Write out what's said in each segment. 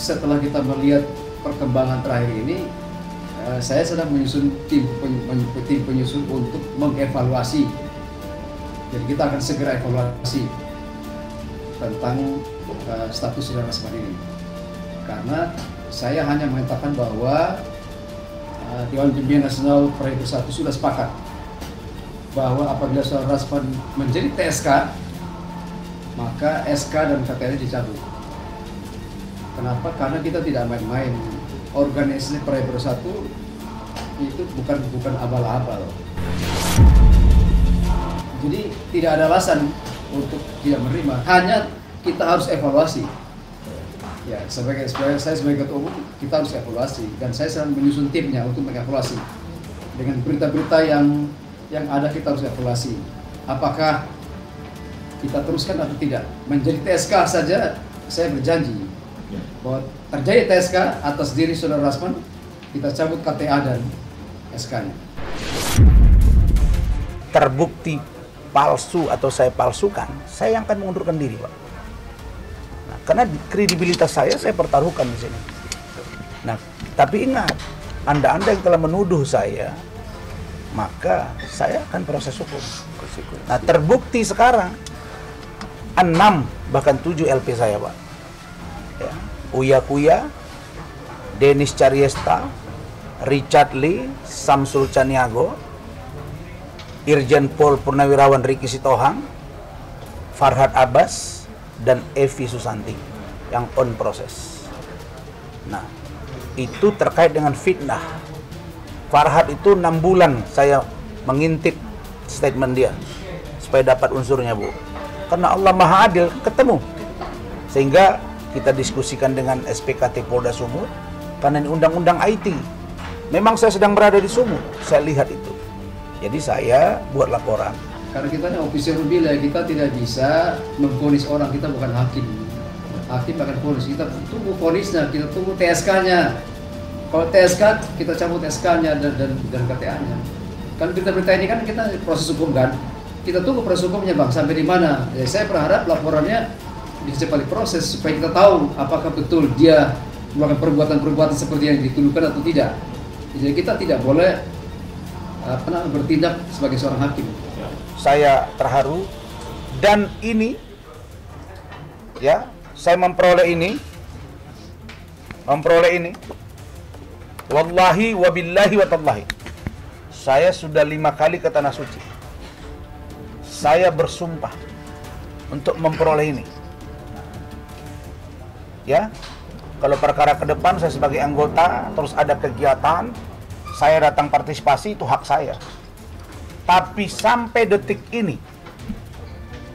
setelah kita melihat perkembangan terakhir ini, saya sedang menyusun tim penyusun untuk mengevaluasi. Jadi kita akan segera evaluasi tentang status Saudara Rasman ini. Karena saya hanya mengatakan bahwa Dewan Pimpinan Nasional Praja Bersatu sudah sepakat bahwa apabila Saudara Rasman menjadi TSK, maka SK dan KTN dicabut. Kenapa? Karena kita tidak main-main. Organisasi Praja Bersatu itu bukan abal-abal. Jadi tidak ada alasan untuk tidak menerima. Hanya kita harus evaluasi. Ya, saya sebagai ketua umum kita harus evaluasi dan saya sedang menyusun timnya untuk mengevaluasi. Dengan berita-berita yang ada kita harus evaluasi. Apakah kita teruskan atau tidak? Menjadi TSK saja saya berjanji bahwa terjadi TSK atas diri Saudara Rasman, kita cabut KTA dan SK-nya. Terbukti palsu atau saya palsukan, saya yang akan mengundurkan diri, Pak. Nah, karena kredibilitas saya pertaruhkan di sini. Nah, tapi ingat, Anda yang telah menuduh saya, maka saya akan proses hukum. Nah, terbukti sekarang 6 bahkan 7 LP saya, Pak. Ya. Uya Kuya, Denis Cariesta, Richard Lee, Samsul Caniago, Irjen Pol Purnawirawan Riki Sitohang, Farhad Abbas, dan Evi Susanti yang on proses. Nah, itu terkait dengan fitnah. Farhad itu 6 bulan saya mengintip statement dia supaya dapat unsurnya, Bu. Karena Allah Maha Adil, ketemu. Sehingga kita diskusikan dengan SPKT Polda Sumut, karena ini undang-undang IT. Memang saya sedang berada di Sumut, saya lihat itu. Jadi saya buat laporan. Karena kita ini ofisial bila kita tidak bisa memvonis orang, kita bukan hakim. Hakim akan vonis, kita tunggu vonisnya, kita tunggu TSK-nya. Kalau TSK, kita cabut SK-nya dan KTA-nya. Kan berita-berita ini kan kita proses hukum kan. Kita tunggu proses hukumnya, Bang, sampai di mana. Ya, saya berharap laporannya dicepat proses supaya kita tahu apakah betul dia melakukan perbuatan-perbuatan seperti yang dituduhkan atau tidak. Jadi kita tidak boleh bertindak sebagai seorang hakim. Saya terharu dan ini ya, saya memperoleh ini wallahi wabillahi watallahi, saya sudah 5 kali ke Tanah Suci. Saya bersumpah untuk memperoleh ini. Ya, kalau perkara ke depan saya sebagai anggota terus ada kegiatan, saya datang partisipasi, itu hak saya. Tapi sampai detik ini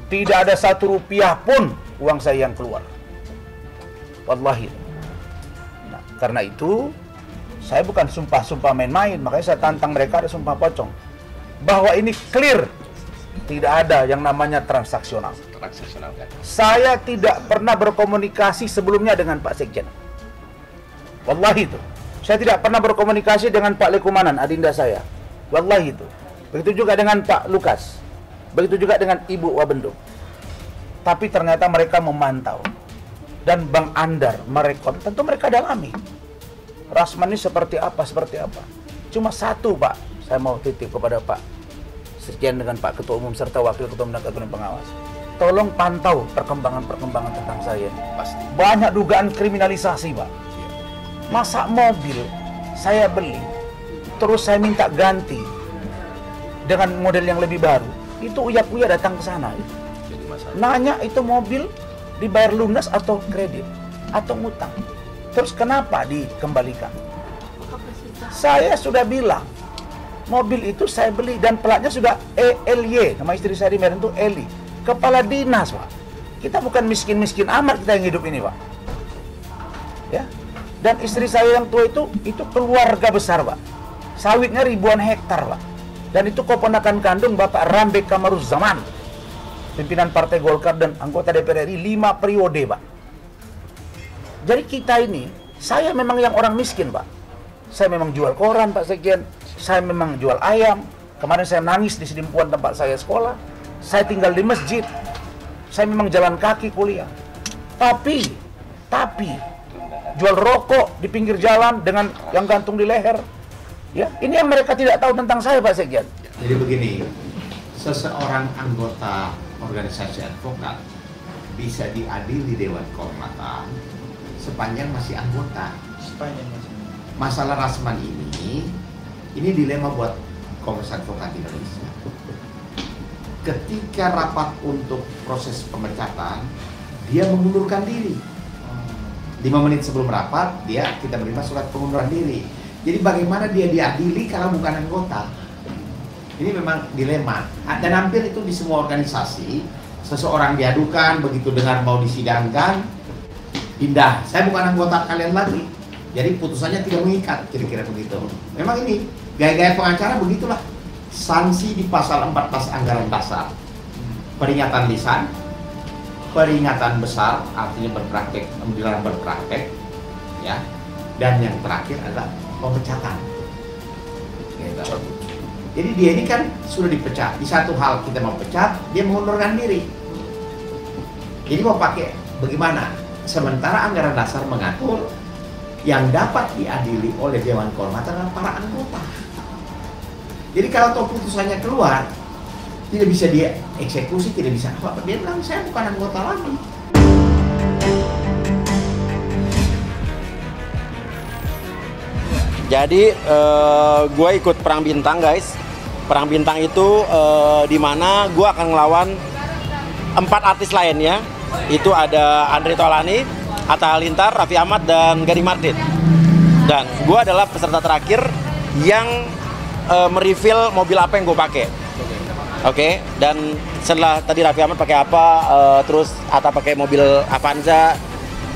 tidak ada 1 rupiah pun uang saya yang keluar. Wallahi. Nah, karena itu saya bukan sumpah-sumpah main-main, makanya saya tantang mereka ada sumpah pocong. Bahwa ini clear, tidak ada yang namanya transaksional. Kan? Saya tidak pernah berkomunikasi sebelumnya dengan Pak Sekjen. Wallahi itu. Saya tidak pernah berkomunikasi dengan Pak Lekumanan, adinda saya. Wallahi itu. Begitu juga dengan Pak Lukas. Begitu juga dengan Ibu Wabendo. Tapi ternyata mereka memantau. Dan Bang Andar merekod, tentu mereka dalami. Rasman ini seperti apa. Cuma satu, Pak, saya mau titip kepada Pak Sekjen dengan Pak Ketua Umum serta Wakil Ketua Umum dan Ketua Pengawas. Tolong pantau perkembangan tentang saya. Pasti. Banyak dugaan kriminalisasi, Pak. Masa mobil saya beli, terus saya minta ganti dengan model yang lebih baru. Itu Uya datang ke sana. Nanya itu mobil dibayar lunas atau kredit atau ngutang. Terus kenapa dikembalikan? Saya sudah bilang, mobil itu saya beli dan platnya sudah ELY, nama istri saya di Medan itu Eli. Kepala dinas, Pak. Kita bukan miskin-miskin amat kita yang hidup ini, Pak. Ya. Dan istri saya yang tua itu keluarga besar, Pak. Sawitnya ribuan hektar, Pak. Dan itu keponakan kandung Bapak Rambe Kamaruzzaman, pimpinan Partai Golkar dan anggota DPR RI 5 periode, Pak. Jadi kita ini, saya memang yang orang miskin, Pak. Saya memang jual koran, Pak Sekjen. Saya memang jual ayam. Kemarin saya nangis di Sidimpuan tempat saya sekolah. Saya tinggal di masjid. Saya memang jalan kaki kuliah. Tapi jual rokok di pinggir jalan dengan yang gantung di leher. Ya, ini yang mereka tidak tahu tentang saya, Pak Sekjen. Jadi begini, seseorang anggota organisasi advokat bisa diadili Dewan Kehormatan sepanjang masih anggota. Masalah Rasman ini dilema buat Kongres Advokat Indonesia. Ketika rapat untuk proses pemecatan, dia mengundurkan diri. 5 menit sebelum rapat, kita menerima surat pengunduran diri. Jadi bagaimana dia diadili kalau bukan anggota? Ini memang dilema. Dan hampir itu di semua organisasi, seseorang diadukan, begitu dengar mau disidangkan, pindah. Saya bukan anggota kalian lagi. Jadi putusannya tidak mengikat, kira-kira begitu. Memang ini, gaya-gaya pengacara begitulah. Sanksi di pasal 14 Anggaran Dasar. Peringatan lisan, peringatan besar, artinya berpraktek, dilarang berpraktek, ya. Dan yang terakhir adalah pemecatan. Gitu. Jadi dia ini kan sudah dipecat. Di satu hal kita mau pecat, dia mengundurkan diri. Jadi mau pakai bagaimana? Sementara Anggaran Dasar mengatur yang dapat diadili oleh Dewan Kehormatan adalah para anggota. Jadi kalau toh putusannya keluar, tidak bisa dia eksekusi, tidak bisa apa-apa. Dia bilang saya bukan anggota lagi. Jadi gue ikut Perang Bintang, guys. Perang Bintang itu di mana gue akan ngelawan 4 artis lainnya. Itu ada Andre Taulany, Atta Halilintar, Raffi Ahmad, dan Gading Marten. Dan gue adalah peserta terakhir yang mereveal mobil apa yang gue pakai. Oke. Dan setelah tadi Raffi Ahmad pakai apa, terus Atta pakai mobil Avanza,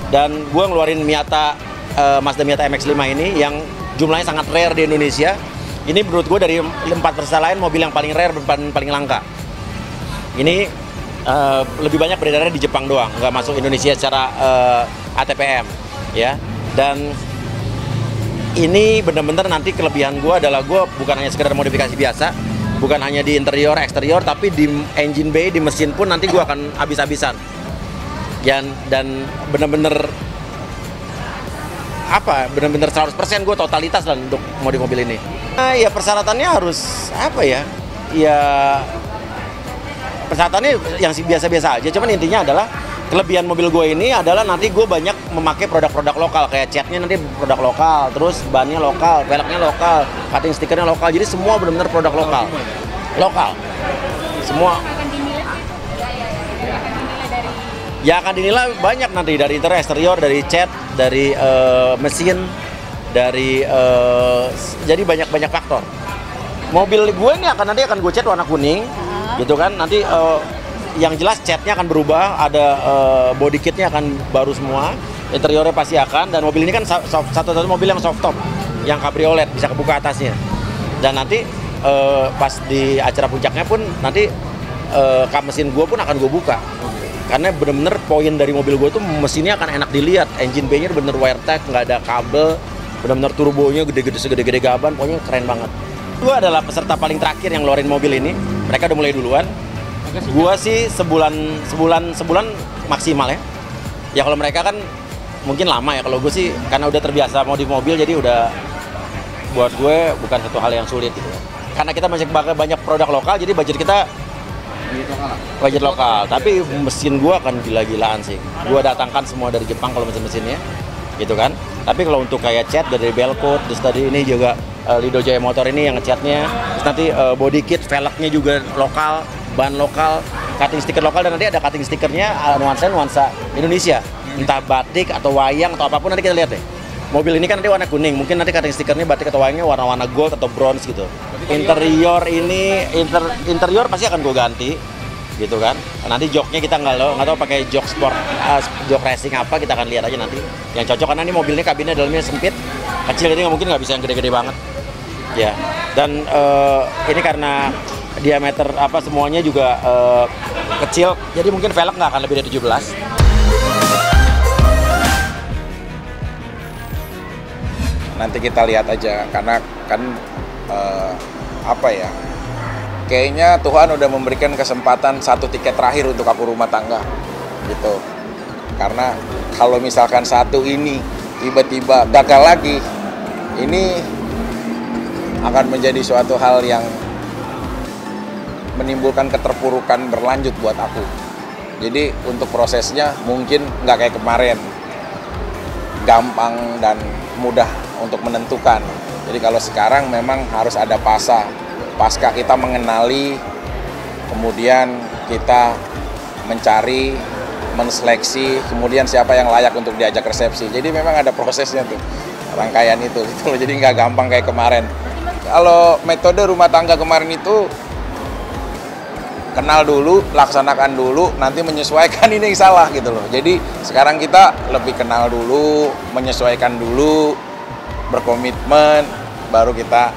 dan gue ngeluarin Miata, Mazda Miata MX-5 ini yang jumlahnya sangat rare di Indonesia. Ini menurut gue dari 4 peserta lain mobil yang paling rare dan paling langka. Ini lebih banyak beredarnya di Jepang doang, nggak masuk Indonesia secara ATPM, ya. Dan ini benar-benar nanti kelebihan gue adalah gue bukan hanya sekedar modifikasi biasa, bukan hanya di interior, eksterior, tapi di engine bay, di mesin pun nanti gue akan habis-habisan. Dan benar-benar benar-benar 100% gue totalitas lah untuk mobil ini. Ya persyaratannya harus ya persyaratannya yang biasa-biasa aja, cuman intinya adalah kelebihan mobil gue ini adalah nanti gue banyak memakai produk-produk lokal, kayak catnya nanti produk lokal, terus bannya lokal, velgnya lokal, cutting stikernya lokal, jadi semua benar-benar produk lokal. Semua ya akan dinilai banyak nanti, dari interior, eksterior, dari cat, dari mesin, dari jadi banyak faktor. Mobil gue ini nanti akan gue cat warna kuning, gitu kan. Nanti yang jelas catnya akan berubah, ada body kitnya akan baru semua, interiornya pasti akan. Dan mobil ini kan satu-satu mobil yang soft top, yang cabriolet, bisa kebuka atasnya. Dan nanti pas di acara puncaknya pun nanti kap mesin gue pun akan gue buka. Karena bener-bener poin dari mobil gue tuh mesinnya akan enak dilihat, engine bay-nya bener WireTech, nggak ada kabel, bener-bener turbonya gede-gede segede-gede gaban, pokoknya keren banget. Gue adalah peserta paling terakhir yang ngeluarin mobil ini, mereka udah mulai duluan. Gue sih sebulan maksimal ya. Ya kalau mereka kan mungkin lama ya, kalau gue sih karena udah terbiasa modif mobil, jadi udah buat gue bukan satu hal yang sulit gitu. Karena kita masih banyak produk lokal, jadi budget kita budget lokal, tapi mesin gua akan gila-gilaan sih. Gua datangkan semua dari Jepang kalau mesin-mesinnya, gitu kan. Tapi kalau untuk kayak cat dari Belcoat, terus tadi ini juga Lido Jaya Motor ini yang ngecatnya, terus nanti body kit, velgnya juga lokal, ban lokal, cutting stiker lokal, dan nanti ada cutting stikernya nuansa Indonesia, entah batik atau wayang atau apapun, nanti kita lihat deh. Mobil ini kan nanti warna kuning, mungkin nanti cutting stikernya batik atau wayangnya warna-warna gold atau bronze gitu. Interior ini, interior pasti akan gue ganti, gitu kan. Nanti joknya kita nggak tahu pakai jok sport, jok racing apa, kita akan lihat aja nanti. Yang cocok, karena ini mobilnya kabinnya dalamnya sempit, kecil, jadi nggak mungkin nggak bisa yang gede-gede banget. Ya, dan ini karena diameter semuanya juga kecil, jadi mungkin velg nggak akan lebih dari 17. Nanti kita lihat aja, karena kan kayaknya Tuhan udah memberikan kesempatan 1 tiket terakhir untuk aku rumah tangga gitu. Karena kalau misalkan satu ini tiba-tiba gagal lagi, ini akan menjadi suatu hal yang menimbulkan keterpurukan berlanjut buat aku. Jadi untuk prosesnya mungkin nggak kayak kemarin, gampang dan mudah untuk menentukan. Jadi kalau sekarang memang harus ada pasca kita mengenali, kemudian kita mencari, menseleksi, kemudian siapa yang layak untuk diajak resepsi. Jadi memang ada prosesnya tuh, rangkaian itu gitu loh. Jadi nggak gampang kayak kemarin. Kalau metode rumah tangga kemarin itu kenal dulu, laksanakan dulu, nanti menyesuaikan, ini yang salah gitu loh. Jadi sekarang kita lebih kenal dulu, menyesuaikan dulu, berkomitmen, baru kita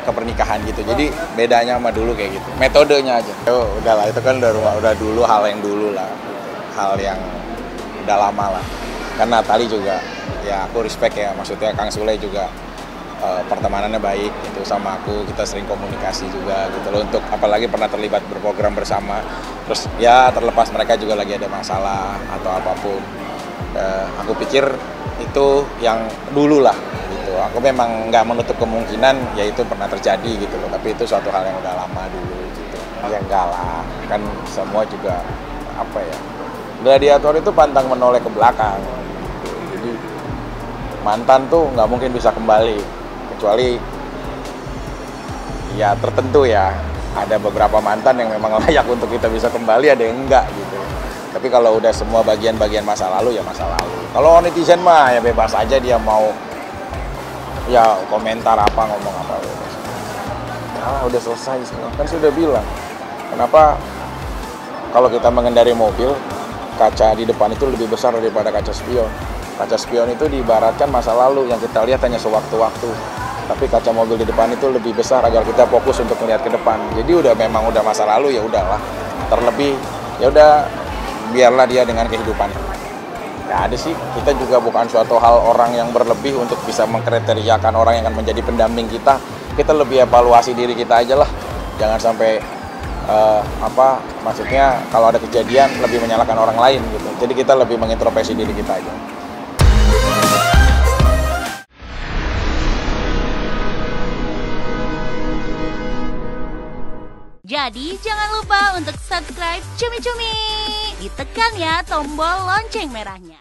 ke pernikahan gitu. Jadi bedanya sama dulu kayak gitu. Metodenya aja. Udahlah, itu kan udah dulu, hal yang dulu lah. Hal yang udah lama lah. Karena Natali juga, ya aku respect ya, maksudnya Kang Sule juga pertemanannya baik itu sama aku, kita sering komunikasi juga gitu loh, untuk apalagi pernah terlibat berprogram bersama. Terus ya terlepas mereka juga lagi ada masalah atau apapun, aku pikir itu yang dulu lah gitu. Aku memang nggak menutup kemungkinan ya itu pernah terjadi gitu loh, tapi itu suatu hal yang udah lama dulu gitu. Ya enggak lah, kan semua juga apa ya, gladiator itu pantang menoleh ke belakang. Jadi mantan tuh nggak mungkin bisa kembali, kecuali ya tertentu ya, ada beberapa mantan yang memang layak untuk kita bisa kembali, ada yang enggak gitu. Tapi kalau udah semua bagian-bagian masa lalu ya masa lalu. Kalau netizen mah ya bebas aja, dia mau ya komentar apa, ngomong apa, bebas. Ya udah selesai, kan sudah bilang kenapa kalau kita mengendari mobil kaca di depan itu lebih besar daripada kaca spion. Kaca spion itu diibaratkan masa lalu yang kita lihat hanya sewaktu-waktu. Tapi kaca mobil di depan itu lebih besar agar kita fokus untuk melihat ke depan. Jadi memang udah masa lalu, ya udahlah. Terlebih ya udah biarlah dia dengan kehidupannya. Ya ada sih, kita juga bukan suatu hal orang yang berlebih untuk bisa mengkriteriakan orang yang akan menjadi pendamping kita. Kita lebih evaluasi diri kita aja lah. Jangan sampai maksudnya kalau ada kejadian lebih menyalahkan orang lain gitu. Jadi kita lebih mengintrospeksi diri kita aja. Jadi jangan lupa untuk subscribe Cumi Cumi. Ditekan ya tombol lonceng merahnya.